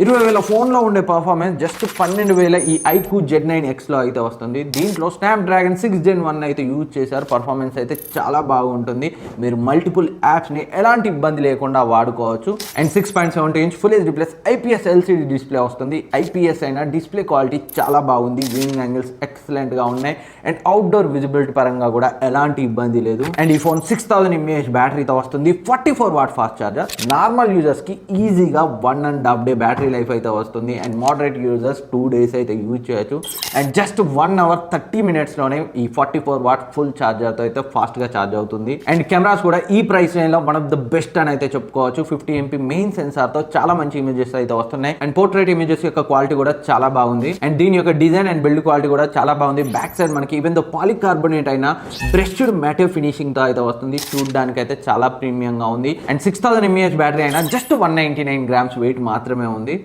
20,000 ఫోన్లో ఉండే performance just 12,000 ఈ iQOO Z9Xలో అయితే వస్తుంది. దీంట్లో స్నాప్డ్రాగన్ 6 Gen 1 అయితే యూజ్ చేశారు. పర్ఫార్మెన్స్ అయితే చాలా బాగుంటుంది. మీరు మల్టిపుల్ యాప్స్ని ఎలాంటి ఇబ్బంది లేకుండా వాడుకోవచ్చు. And 6.70 inch full HD plus IPS LCD display వస్తుంది. IPS అయినా డిస్ప్లే క్వాలిటీ చాలా బాగుంది. వ్యూయింగ్ యాంగిల్స్ ఎక్సలెంట్గా ఉన్నాయి. అండ్ అవుట్డోర్ విజిబిలిటీ పరంగా కూడా ఎలాంటి ఇబ్బంది లేదు. అండ్ ఈ ఫోన్ 6000 mAh బ్యాటరీతో వస్తుంది. 44 వాట్ ఫాస్ట్ ఛార్జర్. నార్మల్ యూజర్స్కి ఈజీగా 1.5 డే బ్యాటరీ లైఫ్ అయితే వస్తుంది. అండ్ మోడరేట్ యూజర్స్ 2 days అయితే యూజ్ చేయొచ్చు. అండ్ జస్ట్ 1 hour 30 minutesలోనే ఈ 44 వాట్ ఫుల్ ఛార్జర్తో అయితే ఫాస్ట్గా ఛార్జ్ అవుతుంది. అండ్ కెమెరాస్ కూడా ఈ ప్రైస్ రేంజ్లో వన్ ఆఫ్ ద బెస్ట్ అని అయితే చెప్పుకోవచ్చు. 50 MP మెయిన్ సెన్సార్తో చాలా మంచి ఇమేజెస్ అయితే వస్తున్నాయి. అండ్ పోర్ట్రేట్ ఇమేజెస్ యొక్క క్వాలిటీ కూడా చాలా బాగుంది. అండ్ దీని యొక్క డిజైన్ అండ్ బిల్డ్ క్వాలిటీ కూడా చాలా బాగుంది. బ్యాక్ సైడ్ మనకి ఈవెన్ దో పాలికార్బోనేట్ అయినా బ్రష్డ్ మ్యాటివ్ ఫినిషింగ్తో అయితే వస్తుంది. చూడడానికి అయితే చాలా ప్రీమియంగా ఉంది. అండ్ 6000 mAh బ్యాటరీ అయినా జస్ట్ 199 grams వెయిట్ మాత్రమే ఉంది.